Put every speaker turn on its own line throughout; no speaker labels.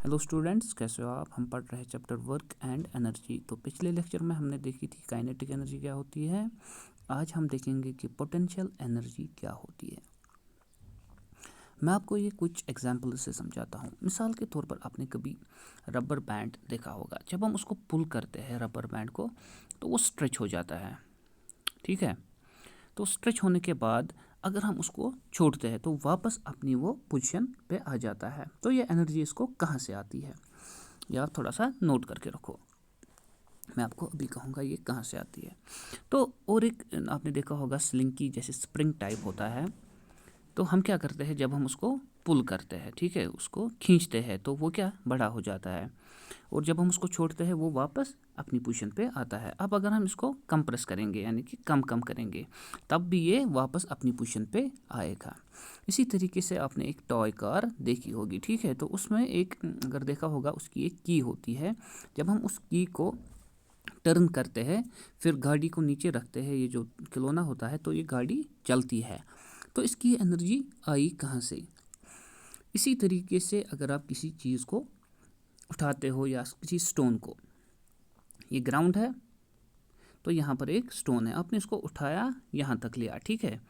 Hello students, कैसे हो आप। हम पढ़ रहे हैं चैप्टर वर्क एंड एनर्जी। तो पिछले लेक्चर में हमने देखी थी काइनेटिक एनर्जी क्या होती है। आज हम देखेंगे कि पोटेंशियल एनर्जी क्या होती है। मैं आपको ये कुछ एग्जाम्पल से समझाता हूँ। मिसाल के तौर पर आपने कभी रबर बैंड देखा होगा। जब हम उसको पुल करते हैं रबर बैंड को तो वो स्ट्रेच हो जाता है, ठीक है। तो स्ट्रेच होने के बाद अगर हम उसको छोड़ते हैं तो वापस अपनी वो पोजीशन पे आ जाता है। तो ये एनर्जी इसको कहाँ से आती है, ये आप थोड़ा सा नोट करके रखो। मैं आपको अभी कहूँगा ये कहाँ से आती है। तो और एक आपने देखा होगा स्लिंकी जैसे स्प्रिंग टाइप होता है। तो हम क्या करते हैं, जब हम उसको पुल करते हैं, ठीक है, उसको खींचते हैं तो वो क्या बड़ा हो जाता है, और जब हम उसको छोड़ते हैं वो वापस अपनी पोजीशन पे आता है। अब अगर हम इसको कंप्रेस करेंगे यानी कि कम करेंगे तब भी ये वापस अपनी पोजीशन पे आएगा। इसी तरीके से आपने एक टॉय कार देखी होगी, ठीक है। तो उसमें एक अगर देखा होगा उसकी एक की होती है। जब हम उस की को टर्न करते हैं फिर गाड़ी को नीचे रखते हैं, ये जो खिलौना होता है, तो ये गाड़ी चलती है। तो इसकी एनर्जी आई कहाँ से। इसी तरीके से अगर आप किसी चीज़ को उठाते हो या किसी स्टोन को, ये ग्राउंड है तो यहाँ पर एक स्टोन है, आपने इसको उठाया यहाँ तक लिया, ठीक है।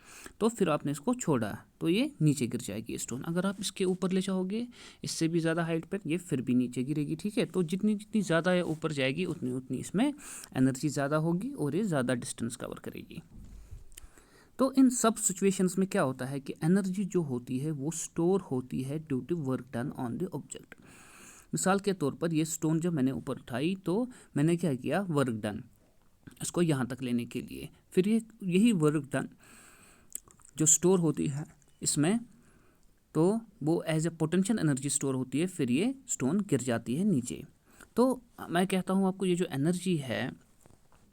तो फिर आपने इसको छोड़ा तो ये नीचे गिर जाएगी स्टोन। अगर आप इसके ऊपर ले जाओगे इससे भी ज़्यादा हाइट पर, ये फिर भी नीचे गिरेगी, ठीक है। तो जितनी जितनी ज़्यादा ये ऊपर जाएगी उतनी उतनी इसमें एनर्जी ज़्यादा होगी और ये ज़्यादा डिस्टेंस कवर करेगी। तो इन सब सिचुएशंस में क्या होता है कि एनर्जी जो होती है वो स्टोर होती है due to work done on the object. मिसाल के तौर पर ये स्टोन जब मैंने ऊपर उठाई तो मैंने क्या किया, वर्क डन इसको यहाँ तक लेने के लिए। फिर ये यही वर्क डन जो स्टोर होती है इसमें, तो वो as a potential energy store होती है, फिर ये स्टोन गिर जाती है नीचे। तो मैं कहता हूँ आपको ये जो एनर्जी है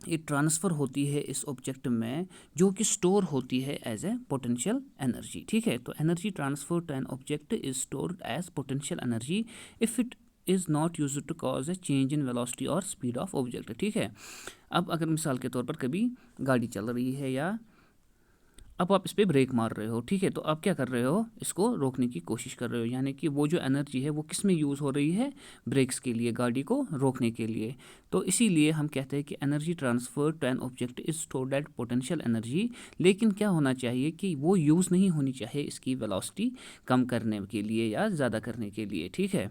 ये ट्रांसफ़र होती है इस ऑब्जेक्ट में जो कि स्टोर होती है एज ए पोटेंशियल एनर्जी, ठीक है। तो energy transfer to an object is stored as potential energy if it is not use to cause a change in velocity और स्पीड ऑफ ऑब्जेक्ट, ठीक है। अब अगर मिसाल के तौर पर कभी गाड़ी चल रही है या अब आप इस पर ब्रेक मार रहे हो, ठीक है, तो आप क्या कर रहे हो, इसको रोकने की कोशिश कर रहे हो, यानी कि वो जो एनर्जी है वो किस में यूज़ हो रही है, ब्रेक्स के लिए, गाड़ी को रोकने के लिए। तो इसीलिए हम कहते हैं कि energy transfer to an object is stored at potential energy. लेकिन क्या होना चाहिए कि वो यूज़ नहीं होनी चाहिए इसकी वेलोसिटी कम करने के लिए या ज़्यादा करने के लिए, ठीक है।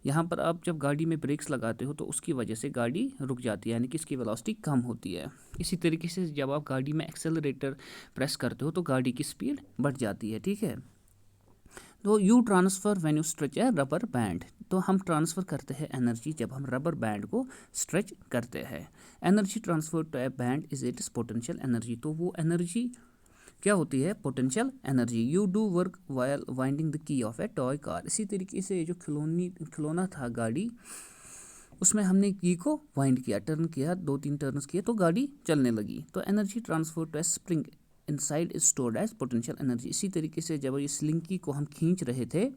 यहाँ पर आप जब गाड़ी में ब्रेक्स लगाते हो तो उसकी वजह से गाड़ी रुक जाती है, यानी कि इसकी वेलोसिटी कम होती है। इसी तरीके से जब आप गाड़ी में एक्सेलरेटर प्रेस करते हो तो गाड़ी की स्पीड बढ़ जाती है, ठीक है। तो you transfer when you stretch A rubber band. तो हम ट्रांसफ़र करते हैं एनर्जी जब हम रबर बैंड को स्ट्रेच करते हैं। Energy transfer to a band is its potential energy. तो वो एनर्जी क्या होती है, potential energy. You do work while winding the key of a toy car. इसी तरीके से जो खिलौना था गाड़ी, उसमें हमने की को वाइंड किया, टर्न किया, 2-3 टर्न्स किए तो गाड़ी चलने लगी। तो energy transfer to a spring inside is stored as potential energy. इसी तरीके से जब ये स्लिंकी को हम खींच रहे थे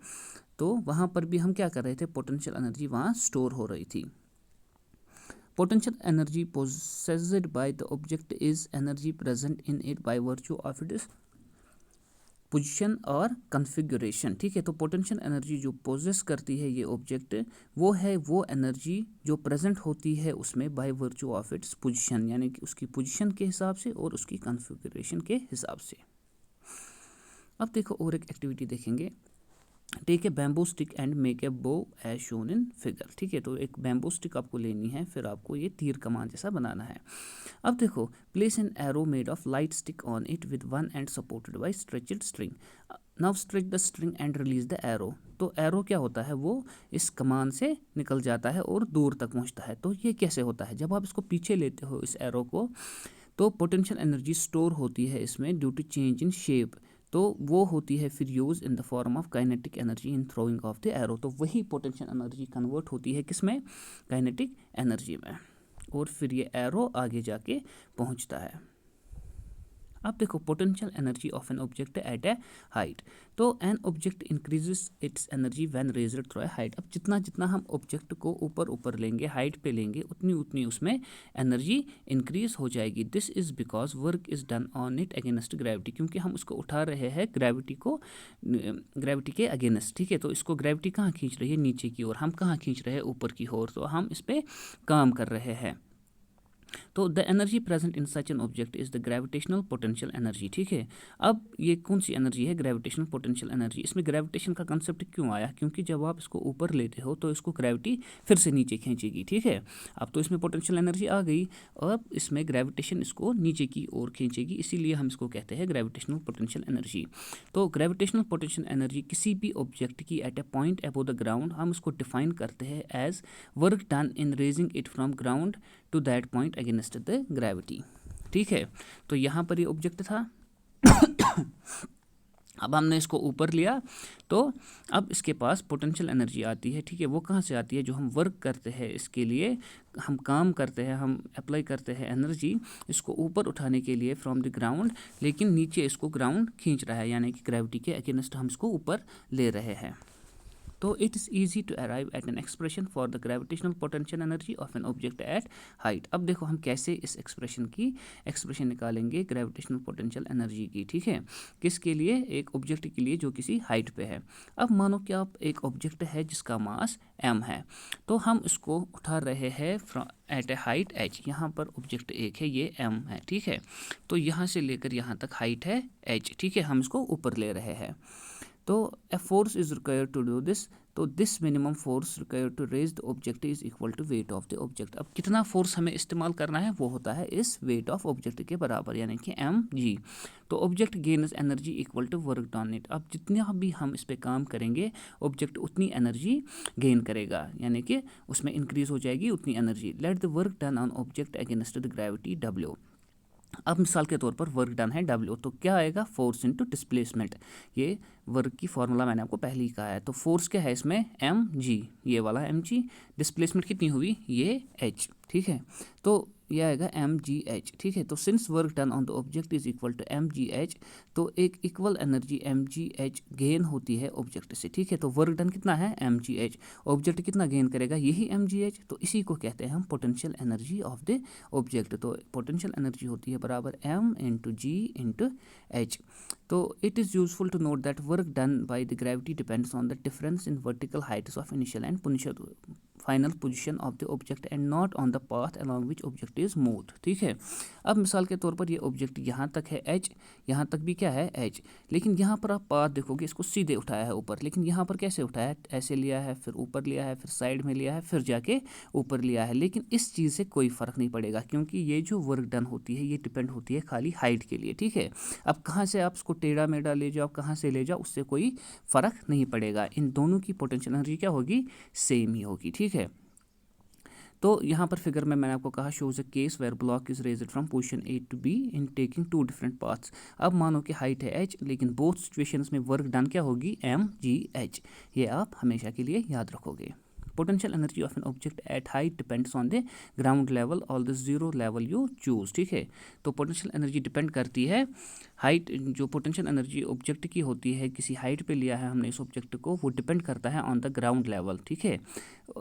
तो वहाँ पर भी हम क्या कर रहे थे, पोटेंशियल एनर्जी वहाँ स्टोर हो रही थी। Potential energy possessed by the object is energy present in it by virtue of its position और कन्फिगुरेशन, ठीक है। तो पोटेंशियल एनर्जी जो पोजेस करती है ये ऑब्जेक्ट, वो है वो एनर्जी जो प्रेजेंट होती है उसमें by virtue of its position, यानी कि उसकी पोजीशन के हिसाब से और उसकी कन्फिगुरेशन के हिसाब से। अब देखो और एक एक्टिविटी देखेंगे। Take a bamboo stick and make a bow as shown in figure, ठीक है। तो एक बैम्बू स्टिक आपको लेनी है, फिर आपको ये तीर कमान जैसा बनाना है। अब देखो, place an arrow made of light stick on it with one and supported by stretched string. Now stretch the string and release the arrow. तो एरो क्या होता है, वो इस कमान से निकल जाता है और दूर तक पहुंचता है। तो ये कैसे होता है, जब आप इसको पीछे लेते हो इस एरो को तो पोटेंशियल एनर्जी स्टोर होती है इसमें due to change in shape. तो वो होती है फिर use in the form of kinetic energy in throwing of the arrow. तो वही पोटेंशियल एनर्जी कन्वर्ट होती है किसमें, काइनेटिक एनर्जी में, और फिर ये एरो आगे जाके पहुंचता है। अब देखो potential energy of an object at a height. तो an object increases its energy when raised through a height. अब जितना जितना हम ऑब्जेक्ट को ऊपर ऊपर लेंगे, हाइट पे लेंगे, उतनी उतनी उसमें एनर्जी इंक्रीज हो जाएगी। This is because work is done on it against gravity, क्योंकि हम उसको उठा रहे हैं ग्रेविटी के अगेंस्ट। ठीक है, तो इसको ग्रेविटी कहाँ खींच रही है, नीचे की ओर। हम कहाँ खींच रहे हैं, ऊपर की ओर। तो हम इस पर काम कर रहे हैं। तो the energy present in such an object is the gravitational potential energy. ठीक है, अब ये कौन सी एनर्जी है, ग्रेविटेशनल पोटेंशियल एनर्जी। इसमें ग्रेविटेशन का कंसेप्ट क्यों आया, क्योंकि जब आप इसको ऊपर लेते हो तो इसको ग्रेविटी फिर से नीचे खींचेगी। ठीक है, अब तो इसमें पोटेंशियल एनर्जी आ गई, अब इसमें ग्रेविटेशन इसको नीचे की ओर खींचेगी, इसीलिए हम इसको कहते हैं ग्रेविटेशनल पोटेंशियल एनर्जी। तो ग्रेविटेशनल पोटेंशियल एनर्जी किसी भी ऑब्जेक्ट की at a point above the ground, हम इसको डिफाइन करते हैं as work done in raising it from ground to that point against the gravity. ठीक है, तो यहाँ पर ये ऑब्जेक्ट था अब हमने इसको ऊपर लिया, तो अब इसके पास पोटेंशियल एनर्जी आती है। ठीक है, वो कहाँ से आती है, जो हम वर्क करते हैं, इसके लिए हम काम करते हैं, हम अप्लाई करते हैं एनर्जी इसको ऊपर उठाने के लिए फ्रॉम द ग्राउंड, लेकिन नीचे इसको ग्राउंड खींच रहा है, यानी कि ग्रेविटी के अगेंस्ट हम इसको ऊपर ले रहे हैं। तो it is easy to arrive at an expression for the gravitational potential energy of an object at height. अब देखो हम कैसे इस एक्सप्रेशन निकालेंगे ग्रेविटेशनल पोटेंशियल एनर्जी की। ठीक है, किसके लिए, एक ऑब्जेक्ट के लिए जो किसी हाइट पे है। अब मानो कि आप एक ऑब्जेक्ट है जिसका मास m है, तो हम इसको उठा रहे हैं एट ए हाइट h। यहाँ पर ऑब्जेक्ट एक है, ये m है। ठीक है, तो यहाँ से लेकर यहाँ तक हाइट है h। ठीक है, हम इसको ऊपर ले रहे हैं। तो a force is required to do this. तो this minimum force required to raise the object is equal to weight of the object. अब कितना फोर्स हमें इस्तेमाल करना है, वो होता है इस वेट ऑफ ऑब्जेक्ट के बराबर, यानी कि mg। तो object gains energy equal to work done it. अब जितना भी हम इस पर काम करेंगे, ऑब्जेक्ट उतनी एनर्जी गेन करेगा, यानी कि उसमें इंक्रीज हो जाएगी उतनी energy. Let the work done on object against the gravity W। अब मिसाल के तौर पर वर्क डन है W, तो क्या आएगा, फोर्स इनटू डिस्प्लेसमेंट। ये वर्क की फॉर्मूला मैंने आपको पहले ही कहा है। तो फोर्स क्या है इसमें, mg, ये वाला mg। डिस्प्लेसमेंट कितनी हुई, ये h। ठीक है, तो ये आएगा mgh। ठीक है, तो since work done on the object is equal to mgh, तो एक इक्वल एनर्जी mgh गेन होती है ऑब्जेक्ट से। ठीक है, तो वर्क डन कितना है, mgh, ऑब्जेक्ट कितना गेन करेगा, यही mgh। तो इसी को कहते हैं हम potential energy of the object. तो पोटेंशियल एनर्जी होती है बराबर m into g into h। तो it is useful to note that work done by the gravity depends on the difference in vertical heights of initial and final position of the object and not on the path along which object is moved. ठीक है, अब मिसाल के तौर पर ये object यहाँ तक है h, यहाँ तक भी क्या है h, लेकिन यहाँ पर आप पाथ देखोगे, इसको सीधे उठाया है ऊपर, लेकिन यहाँ पर कैसे उठाया है, ऐसे लिया है, फिर ऊपर लिया है, फिर साइड में लिया है, फिर जाके ऊपर लिया है। लेकिन इस चीज़ से कोई फ़र्क नहीं पड़ेगा, क्योंकि ये जो वर्क डन होती है ये डिपेंड होती है खाली हाइट के लिए। ठीक है, अब कहाँ से आप इसको टेढ़ा मेढ़ा ले जाओ, कहाँ से ले जाओ, उससे कोई फ़र्क नहीं पड़ेगा। इन दोनों की पोटेंशियल एनर्जी क्या होगी, सेम ही होगी। ठीक है, तो यहाँ पर फिगर में मैंने आपको कहा shows a case where block is raised from position A to B in taking two different paths. अब मानो कि हाइट है h, लेकिन बोथ सिचुएशंस में वर्क डन क्या होगी, mgh। ये आप हमेशा के लिए याद रखोगे। Potential energy of an object at height depends on the ground level और the zero level you choose. ठीक है, तो पोटेंशियल एनर्जी डिपेंड करती है हाइट, जो पोटेंशियल एनर्जी ऑब्जेक्ट की होती है, किसी हाइट पे लिया है हमने इस ऑब्जेक्ट को, वो डिपेंड करता है ऑन द ग्राउंड लेवल। ठीक है,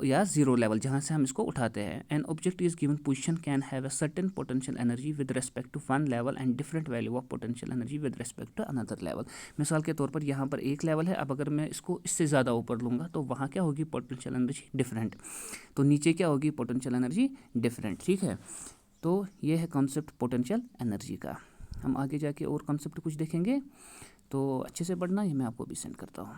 या जीरो लेवल, जहाँ से हम इसको उठाते हैं। An object is given position can have a certain potential energy with respect to one level and different value of potential energy with respect to another level. मिसाल के तौर पर यहाँ पर एक लेवल है, अब अगर मैं इसको इससे ज़्यादा ऊपर लूँगा तो वहाँ क्या होगी, पोटेंशियल एनर्जी डिफरेंट, तो नीचे क्या होगी, पोटेंशियल एनर्जी डिफरेंट। ठीक है, तो ये है कॉन्सेप्ट पोटेंशियल एनर्जी का। हम आगे जाके और कॉन्सेप्ट कुछ देखेंगे, तो अच्छे से पढ़ना, ये मैं आपको भी सेंड करता हूँ।